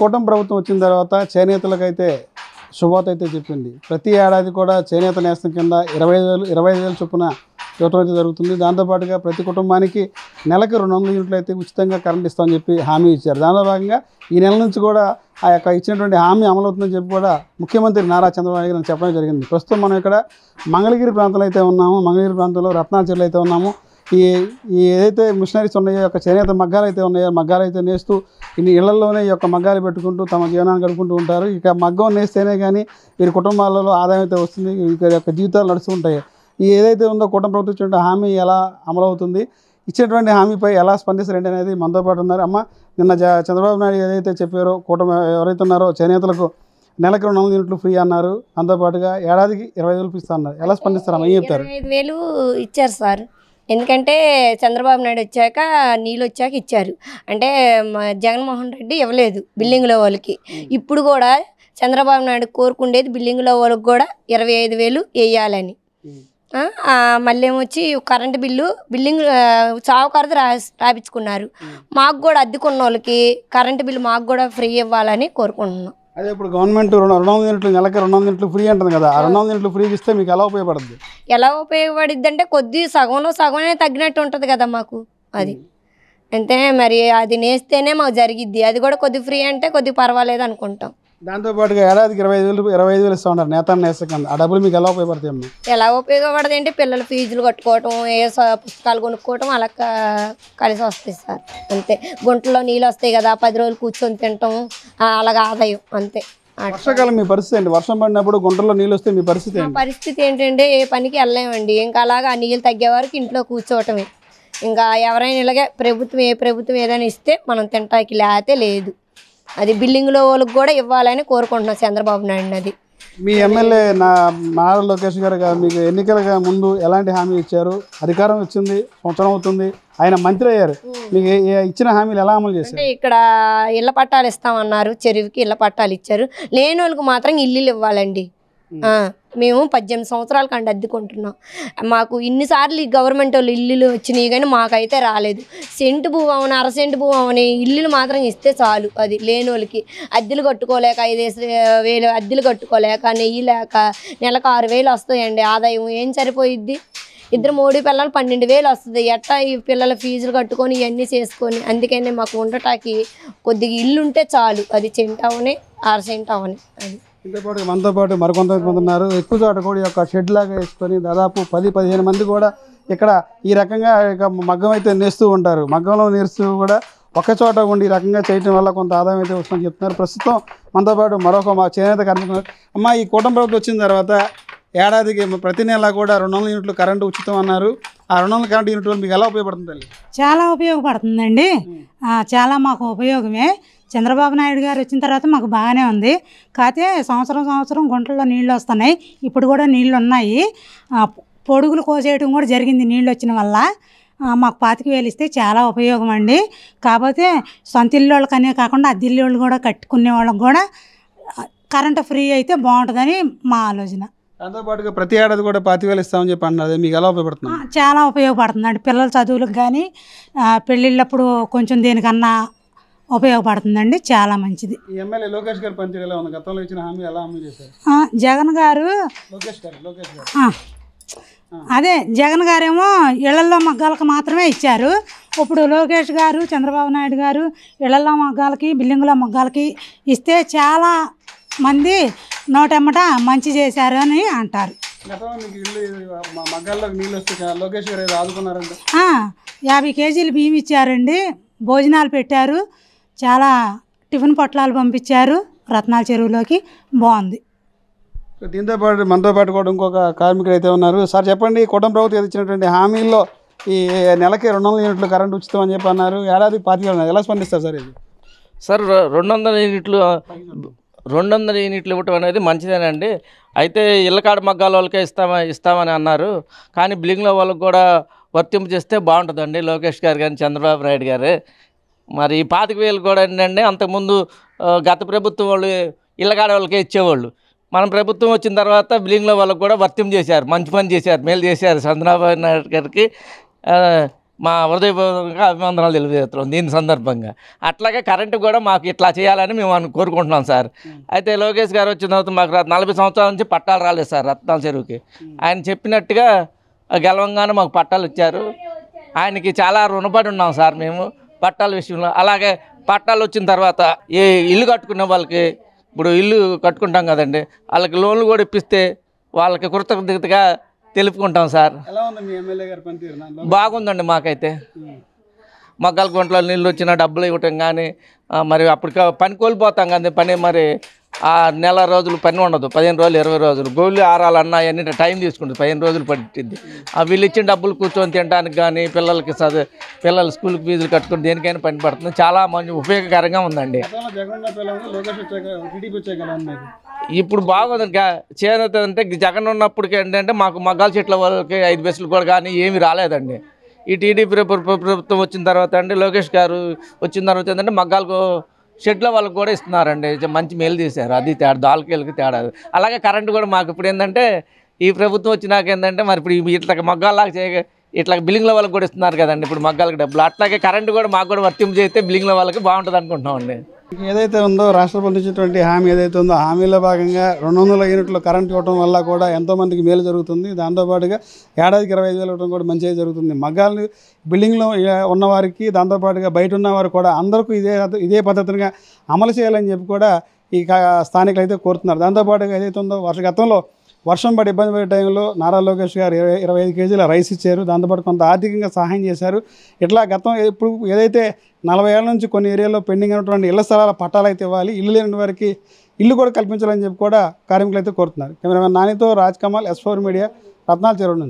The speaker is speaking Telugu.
కూటమి ప్రభుత్వం వచ్చిన తర్వాత చేనేతలకైతే శుభార్త అయితే చెప్పింది. ప్రతి ఏడాది కూడా చేనేత నేస్తం కింద 25,000 చొప్పున ఇవ్వటం అయితే జరుగుతుంది. దాంతోపాటుగా ప్రతి కుటుంబానికి నెలకు 200 యూనిట్లు అయితే ఉచితంగా కరెంట్ ఇస్తామని చెప్పి హామీ ఇచ్చారు. దానిలో భాగంగా ఈ నెల నుంచి కూడా ఆ యొక్క ఇచ్చినటువంటి హామీ అమలవుతుందని చెప్పి కూడా ముఖ్యమంత్రి నారా చంద్రబాబు నాయుడు గారు చెప్పడం జరిగింది. ప్రస్తుతం మనం ఇక్కడ మంగళగిరి ప్రాంతంలో అయితే ఉన్నాము. మంగళగిరి ప్రాంతంలో రత్నాచర్లు అయితే ఉన్నాము. ఈ ఏదైతే మిషనరీస్ ఉన్నాయో యొక్క చేనేత మగ్గాలు అయితే ఉన్నాయో మగ్గాలు అయితే నేస్తూ ఇన్ని ఇళ్లలోనే ఈ యొక్క మగ్గాలు పెట్టుకుంటూ తమ జీవనాన్ని గడుపుకుంటూ ఉంటారు. ఇక మగ్గం నేస్తేనే కానీ వీరి కుటుంబాలలో ఆదాయం అయితే వస్తుంది, వీరి యొక్క జీవితాలు నడుస్తుంటాయి. ఈ ఏదైతే ఉందో కూటమి ప్రభుత్వం ఇచ్చినటువంటి హామీ ఎలా అమలవుతుంది, ఇచ్చినటువంటి హామీపై ఎలా స్పందిస్తారండి అనేది మనతో పాటు ఉన్నారు. అమ్మ, నిన్న చంద్రబాబు నాయుడు ఏదైతే చెప్పారో కూటమి ఎవరైతే ఉన్నారో చేనేతలకు నెలకు 200 యూనిట్లు ఫ్రీ అన్నారు, దాంతోపాటుగా ఏడాదికి 20,000 ఇస్తా అన్నారు. ఎలా స్పందిస్తారమ్మా, ఏం చెప్తారు? 25,000 ఇచ్చారు సార్. ఎందుకంటే చంద్రబాబు నాయుడు వచ్చాక నీళ్ళు వచ్చాక ఇచ్చారు. అంటే జగన్మోహన్ రెడ్డి ఇవ్వలేదు బిల్డింగ్లో వాళ్ళకి. ఇప్పుడు కూడా చంద్రబాబు నాయుడు కోరుకుండేది బిల్డింగ్లో వాళ్ళకి కూడా 25,000 వేయాలని. మళ్ళీ ఏమొచ్చి కరెంటు బిల్డింగ్ చావుకారది రాపించుకున్నారు. మాకు కూడా అద్దెకున్న వాళ్ళకి కరెంటు బిల్లు మాకు కూడా ఫ్రీ ఇవ్వాలని కోరుకుంటున్నాం. అదే ఇప్పుడు గవర్నమెంట్ 200 యూనిట్లు నెలకి 200 యూనిట్లు ఫ్రీ అంటుంది కదా, ఆ 200 యూనిట్లు ఫ్రీ ఇస్తే మీకు ఎలా ఉపయోగపడుతుంది? ఎలా ఉపయోగపడుద్ది అంటే కొద్ది సగంలో సగమే తగ్గినట్టు ఉంటుంది కదా మాకు. అది అంతే మరి, అది నేస్తేనే మాకు జరిగిద్ది. అది కూడా కొద్ది ఫ్రీ అంటే కొద్ది పర్వాలేదు అనుకుంటాం. దాంతోపాటుగా ఏడాదికి 25,000 ఇస్తా ఉన్నారు నేతన్న నేస్తం కింద. ఆ డబ్బులు మీకు ఎలా ఉపయోగపడతాయి అమ్మా? ఎలా ఉపయోగపడదు అంటే పిల్లల ఫీజులు కట్టుకోవటం, పుస్తకాలు కొనుక్కోవటం అలా కలిసి వస్తాయి సార్. అంతే. గుంటలో నీళ్ళు వస్తాయి కదా, 10 రోజులు కూర్చొని తింటాం, అలాగా ఆదాయం అంతే. వర్షాకాలం మీ పరిస్థితి ఏంటి? వర్షం పడినప్పుడు గుంటలో నీళ్ళు వస్తే మీ పరిస్థితి పరిస్థితి ఏంటంటే ఏ పనికి వెళ్ళలేమండి. ఇంకా అలాగా నీళ్ళు తగ్గే వరకు ఇంట్లో కూర్చోవటమే. ఇంకా ఎవరైనా ఇలాగే ఏ ప్రభుత్వం ఏదైనా ఇస్తే మనం తింటాకి, లేతే లేదు. అది బిల్డింగ్లో వాళ్ళకి కూడా ఇవ్వాలని కోరుకుంటున్నాం చంద్రబాబు నాయుడు. అది మీ ఎమ్మెల్యే నారా లోకేష్ గారు మీకు ఎన్నికలుగా ముందు ఎలాంటి హామీ ఇచ్చారు? అధికారం వచ్చింది, సంవత్సరం అవుతుంది, ఆయన మంత్రి అయ్యారు, మీకు ఇచ్చిన హామీలు ఎలా అమలు చేశారు? అంటే ఇక్కడ ఇళ్ల పట్టాలు ఇస్తామన్నారు, చెరువుకి ఇళ్ల పట్టాలు ఇచ్చారు. లేని వాళ్ళకి మాత్రం ఇల్లు ఇవ్వాలండి. మేము 18 సంవత్సరాల కంటే అద్దెకుంటున్నాం. మాకు ఇన్నిసార్లు ఈ గవర్నమెంట్ వాళ్ళు ఇల్లులు వచ్చినాయి కానీ మాకైతే రాలేదు. సెంటు భూమి అవని, అరసెంటు భూమి అవని ఇల్లులు మాత్రం ఇస్తే చాలు. అది లేని వాళ్ళకి అద్దెలు కట్టుకోలేక 5,000 అద్దెలు కట్టుకోలేక, నెయ్యి లేక నెలకు 6,000 వస్తాయండి ఆదాయం. ఏం సరిపోయిద్ది? ఇద్దరు మోడీ పిల్లలు 12,000 వస్తుంది. ఎట్టా ఈ పిల్లల ఫీజులు కట్టుకొని ఇవన్నీ చేసుకొని, అందుకనే మాకు ఉండటానికి కొద్దిగా ఇల్లు ఉంటే చాలు. అది సెంటు అవని, అరసెంటు అవని. అది ఇంతోపాటు మనతో పాటు మరికొంతమంది ఉన్నారు. ఎక్కువ చోట కూడా ఈ యొక్క షెడ్ లాగా వేసుకొని దాదాపు 10-15 మంది కూడా ఇక్కడ ఈ రకంగా మగ్గం అయితే నేస్తూ ఉంటారు. మగ్గంలో నేస్తూ కూడా ఒక చోట ఉండి ఈ రకంగా చేయడం వల్ల కొంత ఆదాయం అయితే వస్తుందని చెప్తున్నారు. ప్రస్తుతం మనతో పాటు మరొక చేనేత కార్మికులు. అమ్మ, ఈ కూటమి ప్రభుత్వం వచ్చిన తర్వాత ఏడాదికి ప్రతి నెల కూడా 200 యూనిట్లు కరెంటు ఉచితం అన్నారు. ఆ 200 కరెంటు యూనిట్లు మీకు ఎలా ఉపయోగపడుతుంది? చాలా ఉపయోగపడుతుందండి. చాలా మాకు ఉపయోగమే. చంద్రబాబు నాయుడు గారు వచ్చిన తర్వాత మాకు బాగానే ఉంది. కాకపోతే సంవత్సరం గుంటల్లో నీళ్ళు వస్తున్నాయి. ఇప్పుడు కూడా నీళ్ళు ఉన్నాయి. పొడుగులు కోసేయడం కూడా జరిగింది నీళ్ళు వచ్చిన వల్ల. మాకు 25,000 ఇస్తే చాలా ఉపయోగం అండి. కాకపోతే సొంత ఇల్లు వాళ్ళకనే కాకుండా అద్దె ఇల్లు వాళ్ళు కూడా కట్టుకునే వాళ్ళకి కూడా కరెంటు ఫ్రీ అయితే బాగుంటుందని మా ఆలోచన. దాంతోపాటుగా ప్రతి ఏడాది కూడా 25,000 ఇస్తామని చెప్పి అన్నారు. మీకు ఎలా ఉపయోగపడుతుంది? చాలా ఉపయోగపడుతుందండి. పిల్లల చదువులకు కానీ పెళ్ళిళ్ళప్పుడు కొంచెం దేనికన్నా ఉపయోగపడుతుందండి. చాలా మంచిది. ఎమ్మెల్యే లోకేష్ గారు పనితీరు ఎలా ఉంది? గతంలో ఇచ్చిన హామీ ఎలా అమలు చేశారు? జగన్ గారు అదే జగన్ గారేమో ఇళ్లల్లో మగ్గాలకు మాత్రమే ఇచ్చారు. ఇప్పుడు లోకేష్ గారు, చంద్రబాబు నాయుడు గారు ఇళ్లల్లో మగ్గాలకి, బిల్డింగులో మగ్గాలకి ఇస్తే చాలా మంది నోటెమ్మట మంచి చేశారు అని అంటారు. 50 కేజీలు బియ్యం ఇచ్చారండి. భోజనాలు పెట్టారు. చాలా టిఫిన్ పొట్లాలు పంపించారు రత్నాల చెరువులోకి. బాగుంది. దీంతో పాటు మనతో పాటు కూడా ఇంకొక కార్మికుడు అయితే ఉన్నారు. సార్ చెప్పండి, కూటమి ప్రభుత్వం ఇచ్చినటువంటి హామీల్లో ఈ నెలకి 200 యూనిట్లు కరెంట్ ఉచితం అని చెప్పి అన్నారు, ఏడాది 25,000 ఎలా స్పందిస్తారు సార్? ఇది సార్ 200 యూనిట్లు ఇవ్వటం అనేది మంచిదేనండి. అయితే ఇళ్ళకాడ మగ్గాల వాళ్ళకే ఇస్తామని అన్నారు. కానీ బిల్డింగ్లో వాళ్ళకి కూడా వర్తింపు చేస్తే బాగుంటుందండి లోకేష్ గారు కానీ చంద్రబాబు నాయుడు గారు. మరి 25,000 కూడా ఏంటంటే అంతకుముందు గత ప్రభుత్వం వాళ్ళు ఇళ్ళకాడ వాళ్ళకే ఇచ్చేవాళ్ళు. మన ప్రభుత్వం వచ్చిన తర్వాత బిల్డింగ్లో వాళ్ళకి కూడా వర్తింపు చేశారు. మంచి పని చేశారు, మేలు చేశారు చంద్రబాబు నాయుడు గారికి. మా హృదయపూర్వకంగా అభినందనలు తెలియజేస్తున్నాం దీని సందర్భంగా. అట్లాగే కరెంటు కూడా మాకు ఇట్లా చేయాలని మేము కోరుకుంటున్నాం సార్. అయితే లోకేష్ గారు వచ్చిన తర్వాత మాకు 40 సంవత్సరాల నుంచి పట్టాలు రాలేదు సార్ రత్నాల చెరువుకి. ఆయన చెప్పినట్టుగా గెలవంగానే మాకు పట్టాలు ఇచ్చారు. ఆయనకి చాలా రుణపడి ఉన్నాం సార్ మేము పట్టాల విషయంలో. అలాగే పట్టాలు వచ్చిన తర్వాత ఈ ఇల్లు కట్టుకునే వాళ్ళకి, ఇప్పుడు ఇల్లు కట్టుకుంటాం కదండి, వాళ్ళకి లోన్లు కూడా ఇప్పిస్తే వాళ్ళకి కృతజ్ఞతగా తెలుపుకుంటాం సార్. ఎలా ఉంది మీ ఎమ్మెల్యే గారి పనితీరు? బాగుందండి. మాకైతే మగ్గాల గుంటలో నీళ్ళు వచ్చిన డబ్బులు ఇవ్వటం కానీ, మరి అప్పుడు పని కోల్పోతాం కానీ పని మరి ఆ నెల రోజులు పని ఉండదు, 15 రోజులు 20 రోజులు గోళ్ళు ఆరాలన్నా అన్ని టైం తీసుకుంటుంది, 15 రోజులు పట్టింది. వీళ్ళు ఇచ్చిన డబ్బులు కూర్చొని తినడానికి కానీ పిల్లలకి పిల్లల స్కూల్కి ఫీజులు కట్టుకుని దేనికైనా పని పడుతుంది. చాలా మంచి ఉపయోగకరంగా ఉందండి. ఇప్పుడు బాగుంది. చేనేత అంటే జగన్ ఉన్నప్పటికీ ఏంటంటే మాకు మగ్గాల చెట్ల వాళ్ళకి 5 బస్సులు కూడా కానీ ఏమీ రాలేదండి. ఈ టీడీపీ ప్రభుత్వం వచ్చిన తర్వాత అండి, లోకేష్ గారు వచ్చిన తర్వాత ఏంటంటే మగ్గాలకు షెడ్ల వాళ్ళకి కూడా ఇస్తున్నారండి. మంచి మేలు చేశారు. అది తేడా, దాల్కేళ్ళకి తేడా. అలాగే కరెంటు కూడా మాకు ఇప్పుడు ఏంటంటే ఈ ప్రభుత్వం వచ్చినాక ఏంటంటే మరి ఇప్పుడు ఇట్లా మగ్గాలాగా ఇట్లా బిల్లింగ్ల వాళ్ళకి కూడా ఇస్తున్నారు కదండి ఇప్పుడు మగ్గాలకు డబ్బులు. అట్లాగే కరెంటు కూడా మాకు కూడా వర్తింపు చేస్తే బిల్లింగ్ల వాళ్ళకి బాగుంటుంది అనుకుంటున్నామండి. ఏదైతే ఉందో రాష్ట్ర ప్రభుత్వం ఇచ్చినటువంటి హామీ ఏదైతే ఉందో హామీలో భాగంగా 200 యూనిట్లు కరెంట్ ఇవ్వడం వల్ల కూడా ఎంతోమందికి మేలు జరుగుతుంది. దాంతోపాటుగా ఏడాదికి 25,000 ఇవ్వడం కూడా మంచిగా జరుగుతుంది. మగ్గాలు బిల్డింగ్లో ఉన్నవారికి, దాంతోపాటుగా బయట ఉన్నవారు కూడా అందరికీ ఇదే పద్ధతిగా అమలు చేయాలని చెప్పి కూడా ఈ స్థానికులు అయితే కోరుతున్నారు. దాంతోపాటుగా ఏదైతే ఉందో గతంలో వర్షం పడి ఇబ్బంది పడే టైంలో నారా లోకేష్ గారు 25 కేజీల రైస్ ఇచ్చారు. దాంతోపాటు కొంత ఆర్థికంగా సహాయం చేశారు. ఇట్లా ఇప్పుడు ఏదైతే 40 ఏళ్ళ నుంచి కొన్ని ఏరియాల్లో పెండింగ్ అయినటువంటి ఇళ్ల స్థలాల పట్టాలు అయితే ఇవ్వాలి, ఇల్లు లేని వారికి ఇల్లు కూడా కల్పించాలని చెప్పి కూడా కార్మికులు అయితే కోరుతున్నారు. కెమెరామెన్ నానితో రాజ్ కమల్, S4 మీడియా, రత్నాల చెరువు నుంచి.